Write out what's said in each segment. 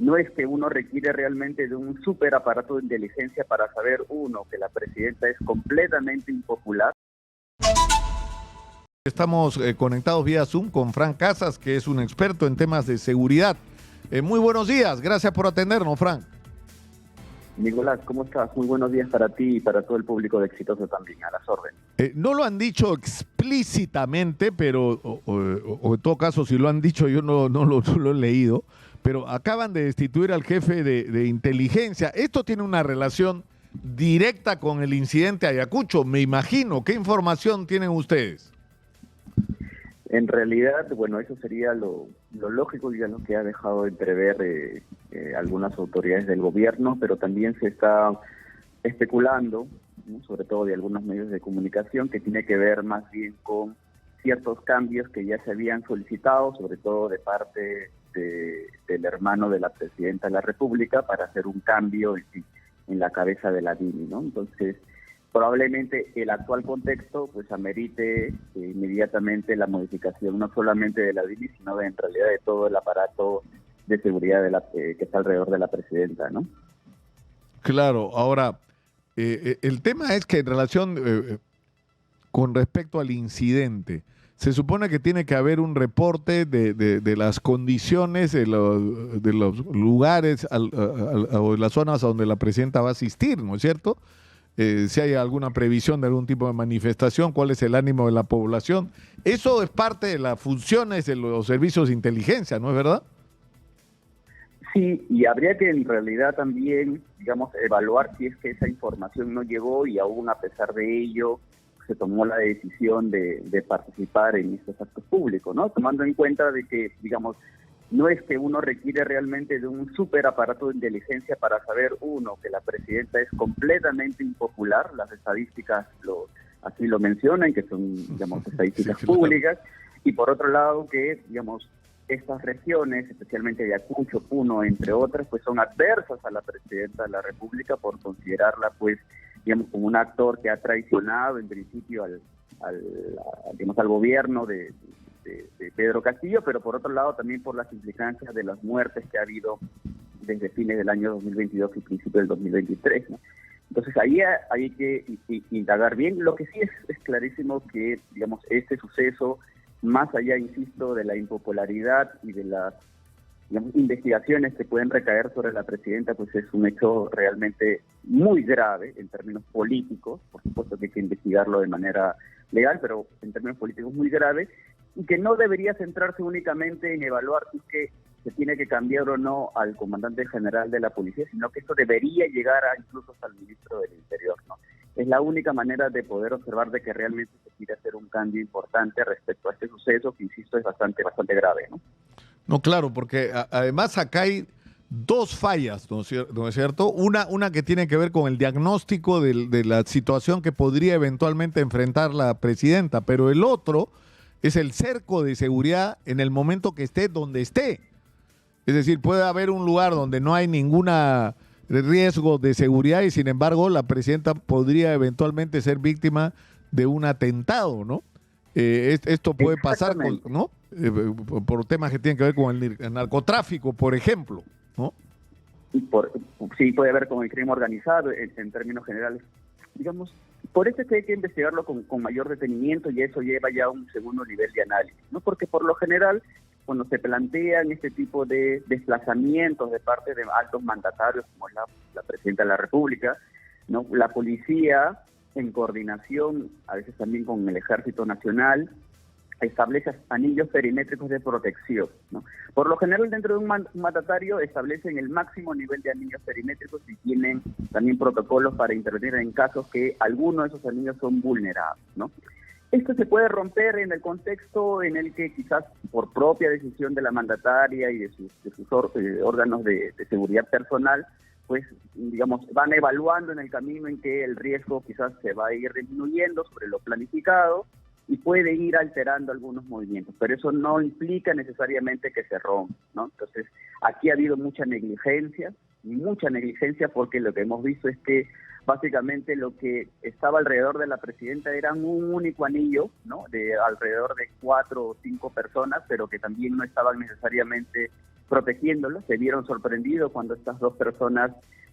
no es que uno requiere realmente de un súper aparato de inteligencia para saber, uno, que la presidenta es completamente impopular. Estamos conectados vía Zoom con Frank Casas, que es un experto en temas de seguridad. Muy buenos días, gracias por atendernos, Frank. Nicolás, ¿cómo estás? Muy buenos días para ti y para todo el público de Exitoso también, a las órdenes. No lo han dicho explícitamente, pero, o en todo caso, si lo han dicho, yo no lo he leído, pero acaban de destituir al jefe de inteligencia. Esto tiene una relación directa con el incidente Ayacucho, me imagino. ¿Qué información tienen ustedes? En realidad, bueno, eso sería lo lógico, ya lo que ha dejado entrever algunas autoridades del gobierno, pero también se está especulando, ¿no?, sobre todo de algunos medios de comunicación, que tiene que ver más bien con ciertos cambios que ya se habían solicitado, sobre todo de parte del hermano de la presidenta de la República, para hacer un cambio en la cabeza de la DINI, ¿no? Entonces, probablemente el actual contexto pues amerite inmediatamente la modificación no solamente de la DINI, sino en realidad de todo el aparato de seguridad que está alrededor de la presidenta, ¿no? Claro, ahora, el tema es que en relación con respecto al incidente, se supone que tiene que haber un reporte de las condiciones de los lugares o de las zonas a donde la presidenta va a asistir, ¿no es cierto? Si hay alguna previsión de algún tipo de manifestación, cuál es el ánimo de la población. Eso es parte de las funciones de los servicios de inteligencia, ¿no es verdad? Sí, y habría que en realidad también, digamos, evaluar si es que esa información no llegó y aún a pesar de ello se tomó la decisión de participar en estos actos públicos, ¿no? Tomando en cuenta de que, digamos, no es que uno requiere realmente de un súper aparato de inteligencia para saber, uno, que la presidenta es completamente impopular, las estadísticas así lo mencionan, que son, digamos, estadísticas sí, públicas, y por otro lado que, digamos, estas regiones, especialmente Ayacucho, Puno, entre otras, pues son adversas a la presidenta de la República por considerarla, pues, digamos, como un actor que ha traicionado en principio al gobierno de Pedro Castillo, pero por otro lado también por las implicancias de las muertes que ha habido desde fines del año 2022 y principios del 2023, ¿no? Entonces ahí hay que indagar bien. Lo que sí es clarísimo que, digamos, este suceso, más allá, insisto, de la impopularidad y de las, digamos, investigaciones que pueden recaer sobre la presidenta, pues es un hecho realmente muy grave en términos políticos. Por supuesto que hay que investigarlo de manera legal, pero en términos políticos muy grave, y que no debería centrarse únicamente en evaluar si es que se tiene que cambiar o no al comandante general de la policía, sino que esto debería llegar incluso hasta el ministro del Interior, ¿no? Es la única manera de poder observar de que realmente se quiere hacer un cambio importante respecto a este suceso, que insisto es bastante grave, ¿no? No, claro, porque además acá hay dos fallas, ¿no es cierto? Una que tiene que ver con el diagnóstico de la situación que podría eventualmente enfrentar la presidenta, pero el otro es el cerco de seguridad en el momento que esté donde esté. Es decir, puede haber un lugar donde no hay ninguna riesgo de seguridad y sin embargo la presidenta podría eventualmente ser víctima de un atentado, ¿no? Esto puede pasar, ¿no? Por temas que tienen que ver con el narcotráfico, por ejemplo, ¿no? Sí, puede haber con el crimen organizado en términos generales. Digamos, por eso es que hay que investigarlo con mayor detenimiento y eso lleva ya a un segundo nivel de análisis, ¿no? Porque por lo general, cuando se plantean este tipo de desplazamientos de parte de altos mandatarios como la presidenta de la República, ¿no?, la policía, en coordinación a veces también con el Ejército Nacional, establece anillos perimétricos de protección, ¿no? Por lo general, dentro de un mandatario establecen el máximo nivel de anillos perimétricos y tienen también protocolos para intervenir en casos que algunos de esos anillos son vulnerados, ¿no? Esto se puede romper en el contexto en el que quizás por propia decisión de la mandataria y de sus órganos de seguridad personal, pues, digamos, van evaluando en el camino en que el riesgo quizás se va a ir disminuyendo sobre lo planificado y puede ir alterando algunos movimientos, pero eso no implica necesariamente que se rompa, ¿no? Entonces, aquí ha habido mucha negligencia porque lo que hemos visto es que básicamente lo que estaba alrededor de la presidenta era un único anillo, ¿no?, de alrededor de 4 o 5 personas, pero que también no estaban necesariamente protegiéndolos. Se vieron sorprendidos cuando estas dos personas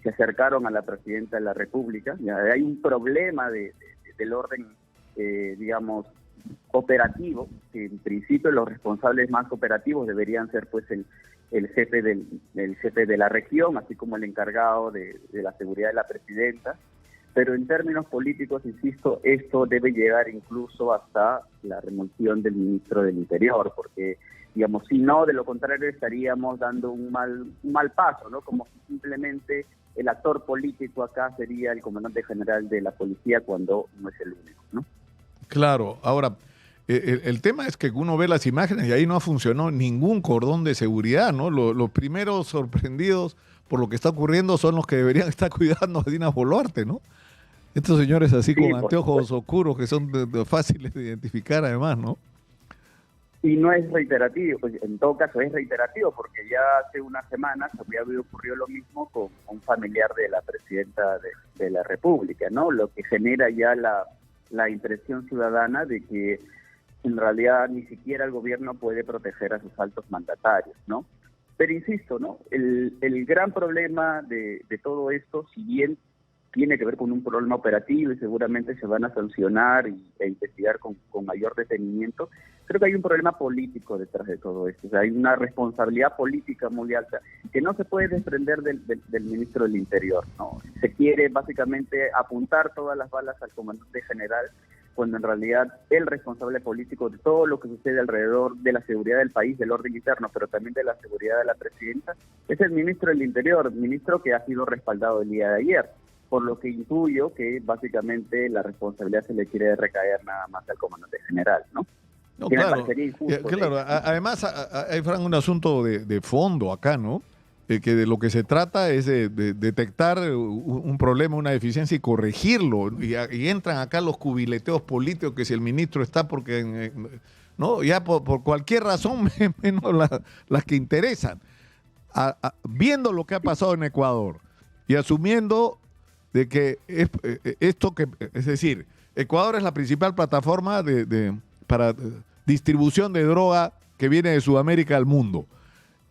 se acercaron a la presidenta de la República. Ya hay un problema del orden, digamos, operativo, que en principio los responsables más operativos deberían ser pues el jefe de la región, así como el encargado de la seguridad de la presidenta. Pero en términos políticos, insisto, esto debe llegar incluso hasta la remoción del ministro del Interior, porque, digamos, si no, de lo contrario estaríamos dando un mal paso, ¿no? Como si simplemente el actor político acá sería el comandante general de la policía cuando no es el único, ¿no? Claro, ahora, el tema es que uno ve las imágenes y ahí no ha funcionado ningún cordón de seguridad, ¿no? Los primeros sorprendidos por lo que está ocurriendo son los que deberían estar cuidando a Dina Boluarte, ¿no? Estos señores así con anteojos oscuros que son fáciles de identificar además, ¿no? Y no es reiterativo, pues en todo caso es reiterativo, porque ya hace unas semanas había ocurrido lo mismo con un familiar de la presidenta de la República, ¿no? Lo que genera ya la impresión ciudadana de que en realidad ni siquiera el gobierno puede proteger a sus altos mandatarios, ¿no? Pero insisto, ¿no? El gran problema de todo esto, si bien tiene que ver con un problema operativo y seguramente se van a sancionar e investigar con mayor detenimiento, creo que hay un problema político detrás de todo esto. O sea, hay una responsabilidad política muy alta que no se puede desprender del ministro del Interior, ¿no? Se quiere básicamente apuntar todas las balas al comandante general, cuando en realidad el responsable político de todo lo que sucede alrededor de la seguridad del país, del orden interno, pero también de la seguridad de la presidenta, es el ministro del Interior, ministro que ha sido respaldado el día de ayer, por lo que intuyo que básicamente la responsabilidad se le quiere recaer nada más al comandante general, ¿no? No, Que claro, me parecería injusto. claro. Además, hay, Fran, un asunto de fondo acá, ¿no? Que de lo que se trata es de detectar un problema, una deficiencia y corregirlo. Y entran acá los cubileteos políticos, que si el ministro está porque, no, ya por cualquier razón, menos las que interesan. Viendo lo que ha pasado en Ecuador y asumiendo de que es decir, Ecuador es la principal plataforma para distribución de droga que viene de Sudamérica al mundo.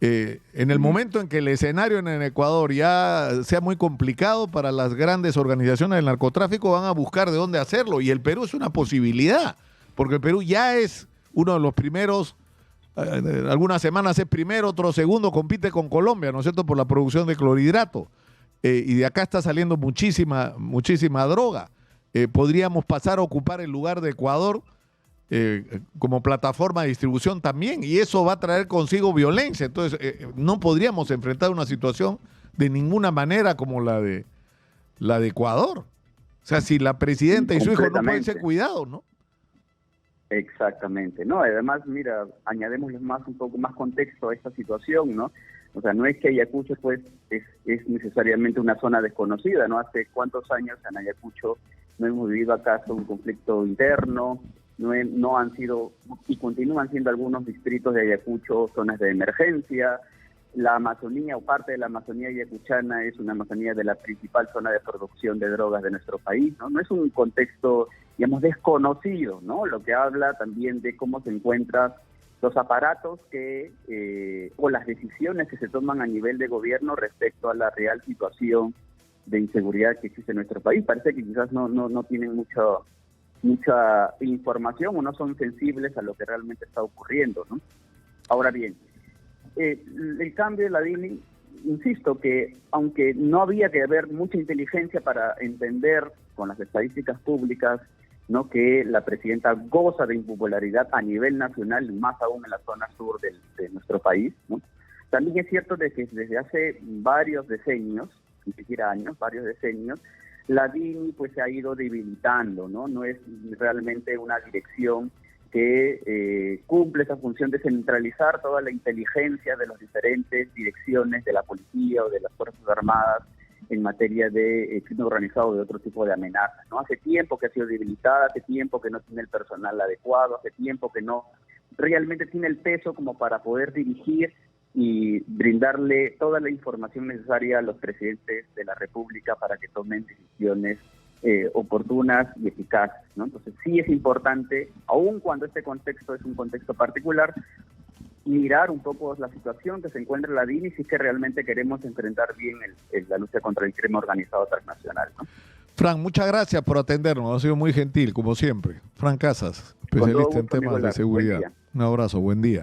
En el momento en que el escenario en el Ecuador ya sea muy complicado para las grandes organizaciones del narcotráfico, van a buscar de dónde hacerlo. Y el Perú es una posibilidad, porque el Perú ya es uno de los primeros, algunas semanas es primero, otro segundo, compite con Colombia, ¿no es cierto?, por la producción de clorhidrato. Y de acá está saliendo muchísima droga. Podríamos pasar a ocupar el lugar de Ecuador como plataforma de distribución también, y eso va a traer consigo violencia. Entonces, no podríamos enfrentar una situación de ninguna manera como la de Ecuador. O sea, si la presidenta y su hijo no pueden ser cuidados, ¿no? Exactamente, ¿no? Además, mira, añadimos un poco más contexto a esta situación, ¿no? O sea, no es que Ayacucho pues es necesariamente una zona desconocida, ¿no? Hace cuántos años en Ayacucho no hemos vivido acaso un conflicto interno, no han sido y continúan siendo algunos distritos de Ayacucho zonas de emergencia. La Amazonía o parte de la Amazonía ayacuchana es una Amazonía de la principal zona de producción de drogas de nuestro país, ¿no? No es un contexto, digamos, desconocido, ¿no? Lo que habla también de cómo se encuentran los aparatos o las decisiones que se toman a nivel de gobierno respecto a la real situación de inseguridad que existe en nuestro país. Parece que quizás no tienen mucha información o no son sensibles a lo que realmente está ocurriendo, ¿no? Ahora bien, el cambio de la DINI, insisto que aunque no había que haber mucha inteligencia para entender con las estadísticas públicas, ¿no?, que la presidenta goza de impopularidad a nivel nacional, más aún en la zona sur de nuestro país, ¿no? También es cierto de que desde hace varios decenios, ni siquiera años, varios decenios, la DINI pues se ha ido debilitando, ¿no? No es realmente una dirección que cumple esa función de centralizar toda la inteligencia de las diferentes direcciones de la policía o de las Fuerzas Armadas en materia de crimen organizado o de otro tipo de amenazas, ¿no? Hace tiempo que ha sido debilitada, hace tiempo que no tiene el personal adecuado, hace tiempo que no realmente tiene el peso como para poder dirigir y brindarle toda la información necesaria a los presidentes de la República para que tomen decisiones oportunas y eficaces, ¿no? Entonces sí es importante, aun cuando este contexto es un contexto particular, mirar un poco la situación que se encuentra la DINI si es que realmente queremos enfrentar bien la lucha contra el crimen organizado transnacional, ¿no? Fran, muchas gracias por atendernos, ha sido muy gentil, como siempre. Fran Casas, especialista en temas de seguridad. Un abrazo, buen día.